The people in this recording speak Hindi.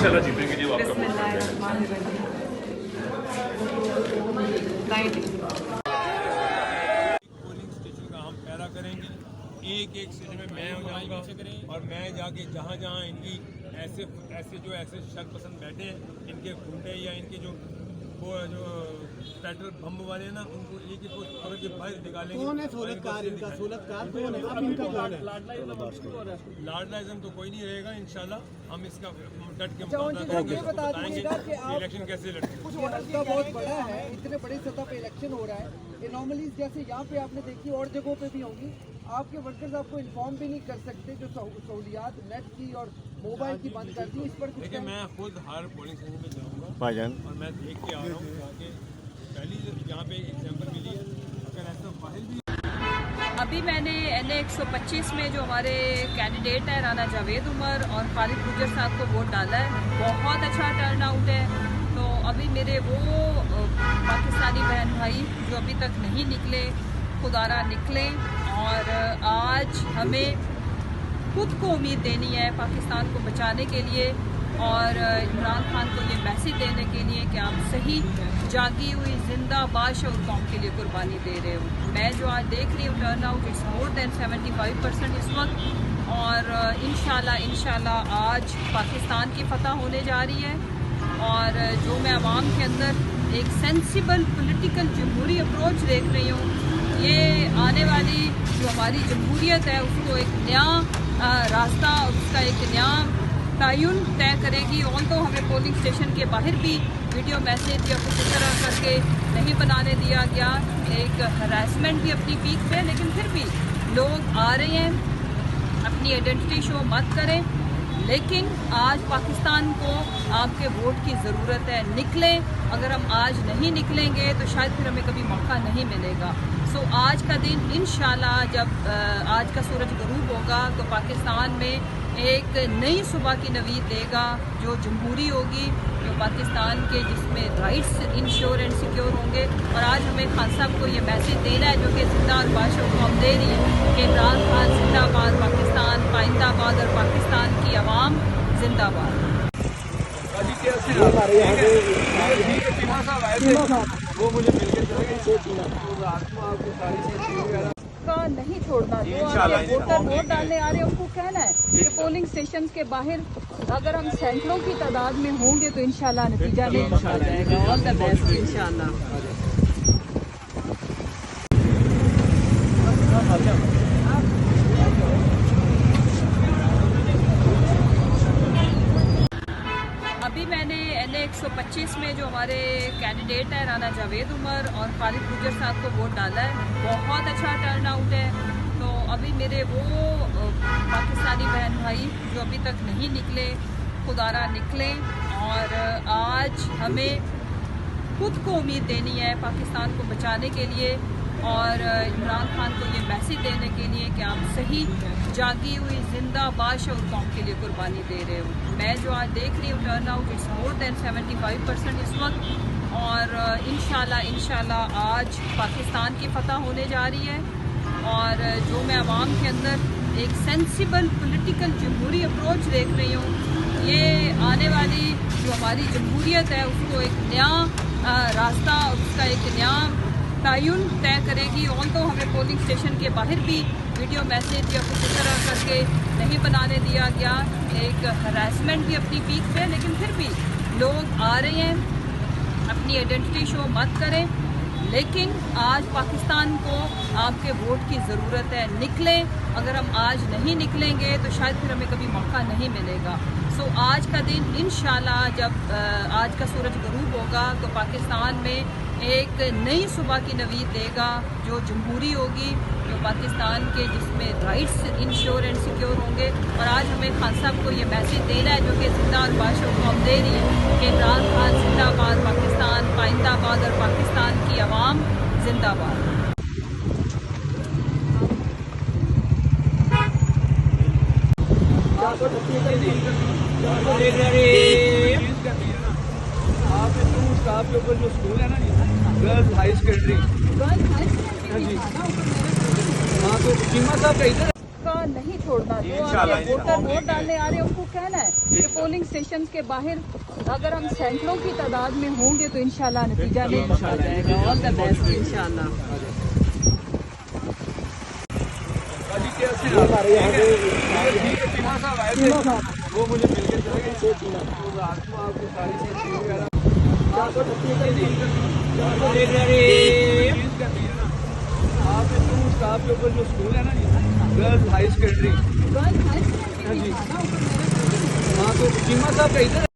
इंशाल्लाह जीतेंगे जी। आपका पोलिंग स्टेशन का हम पैरा करेंगे। एक एक स्टेशन में मैं हो जाऊंगा और मैं जाके जहाँ जहाँ इनकी ऐसे शक पसंद बैठे हैं, इनके गुंडे या इनके जो पेट्रोल बम वाले हैं ना, उनको एक एक को पकड़ के बाहर निकालेंगे। कौन है सोलतकार? इनका सोलतकार कौन है? अब इनका कौन है? लाडलाइज्म तो कोई नहीं रहेगा इंशाल्लाह। हम इसका डट के मुकाबला करेंगे, बताएंगे इलेक्शन कैसे लड़ते हैं। मुद्दा बहुत बड़ा है, इतने बड़ी सतह पे इलेक्शन हो रहा है। एनॉमलीज जैसे यहाँ पे आपने देखी और जगहों पे भी होंगी। आपके वर्कर्स आपको इन्फॉर्म भी नहीं कर सकते, जो सहूलियात नेट की और मोबाइल की बंद कर दी। इस पर देखिए, मैं खुद हर पोलिंग स्टेशन में जाऊँगा और मैं देख के आ रहा हूँ जाके। पहली यहाँ पे एग्जाम्पल मिली है, अगर ऐसा बाहर भी। अभी मैंने NA 125 में जो हमारे कैंडिडेट है राना जावेद उमर और खालिद गुजर साहब को वोट डाला है। बहुत अच्छा टर्न आउट है। तो अभी मेरे वो पाकिस्तानी बहन भाई जो अभी तक नहीं निकले, खुदारा निकलें। और आज हमें खुद को उम्मीद देनी है पाकिस्तान को बचाने के लिए और इमरान खान को ये मैसेज देने के लिए कि आप सही जागी हुई जिंदा बादशाह कौम के लिए कुर्बानी दे रहे हो। मैं जो आज देख रही हूँ turn out it's more than 75% इस वक्त। और इंशाल्लाह आज पाकिस्तान की फतह होने जा रही है। और जो मैं आवाम के अंदर एक सेंसिबल पॉलिटिकल जमहूरी अप्रोच देख रही हूँ, ये आने वाली जो हमारी जमहूरियत है उसको एक नया रास्ता, उसका एक नया तयन तय करेगी। ऑल तो हमें पोलिंग स्टेशन के बाहर भी वीडियो मैसेज या कुछ इस तरह करके नहीं बनाने दिया गया। एक हरासमेंट भी अपनी पीक पे, लेकिन फिर भी लोग आ रहे हैं। अपनी आइडेंटिटी शो मत करें, लेकिन आज पाकिस्तान को आपके वोट की ज़रूरत है। निकलें। अगर हम आज नहीं निकलेंगे तो शायद फिर हमें कभी मौका नहीं मिलेगा। सो आज का दिन इंशाल्लाह जब आज का सूरज गरूब होगा तो पाकिस्तान में एक नई सुबह की नवीद देगा, जो जमहूरी होगी, जो पाकिस्तान के जिसमें राइट्स इंश्योर एंड सिक्योर होंगे। और आज हमें खान साहब को ये मैसेज देना है, जो कि जिंदा और बादशाह को हम दे रही है कि इमरान खान जिंदाबाद, पाकिस्तान पाइंदाबाद और पाकिस्तान की आवाम जिंदाबाद। वो मुझे मिल के का नहीं छोड़ना। जो वोटर वोट डालने आ रहे हैं उनको कहना है कि पोलिंग स्टेशन के बाहर अगर हम सैकड़ों की तादाद में होंगे तो इंशाल्लाह नतीजा नहीं आ जाएगा। ऑल द बेस्ट इंशाल्लाह। अभी मैंने NA 125 में जो हमारे कैंडिडेट है राना जावेद उमर और खालिद गुजर साहब को वोट डाला है। बहुत अच्छा टर्न आउट है। तो अभी मेरे वो पाकिस्तानी बहन भाई जो अभी तक नहीं निकले, खुदारा निकलें। और आज हमें खुद को उम्मीद देनी है पाकिस्तान को बचाने के लिए और इमरान खान को ये मैसेज देने के लिए कि आप सही जागी हुई जिंदा बादशाह कौम के लिए कुर्बानी दे रहे हो। मैं जो आज देख रही हूँ turn out it's more than 75% इस वक्त। और इंशाल्लाह आज पाकिस्तान की फतह होने जा रही है। और जो मैं आवाम के अंदर एक सेंसिबल पॉलिटिकल जमहूरी अप्रोच देख रही हूँ, ये आने वाली जो हमारी जमहूरियत है उसको एक नया रास्ता, उसका एक नया तयन तय करेगी। ऑल तो हमें पोलिंग स्टेशन के बाहर भी वीडियो मैसेज या कुछ इस तरह करके नहीं बनाने दिया गया। एक हरासमेंट भी अपनी पीक पे, लेकिन फिर भी लोग आ रहे हैं। अपनी आइडेंटिटी शो मत करें, लेकिन आज पाकिस्तान को आपके वोट की ज़रूरत है। निकलें। अगर हम आज नहीं निकलेंगे तो शायद फिर हमें कभी मौका नहीं मिलेगा। सो आज का दिन इंशाल्लाह जब आज का सूरज गरूब होगा तो पाकिस्तान में एक नई सुबह की नवीद देगा, जो जमहूरी होगी, जो पाकिस्तान के जिसमें राइट्स इंश्योर एंड सिक्योर होंगे। और आज हमें खान साहब को ये मैसेज देना है, जो कि जिंदा और बादशाह को हम दे रही है कि इमरान खान जिंदाबाद, पाकिस्तान पाइंदाबाद और पाकिस्तान की आवाम जिंदाबाद। आपके ऊपर जो स्कूल है ना, गर्ल्स हाई सेकेंडरी, हाँ तो चीमा साहब का इधर नहीं छोड़ना। जो आपके वोटर वोट डालने आ रहे हैं उनको कहना है कि पोलिंग स्टेशन के बाहर अगर हम सैकड़ों की तादाद में होंगे तो इंशाल्लाह नतीजा नहीं निकल जाएगा। ऑल द बेस्ट इंशाल्लाह। वो मुझे मिल के चले गए आपको सारी स्टाफ के ऊपर जो स्कूल है ना गर्ल्स हाई सेकेंडरी, हाँ तो चीमा साहब का इधर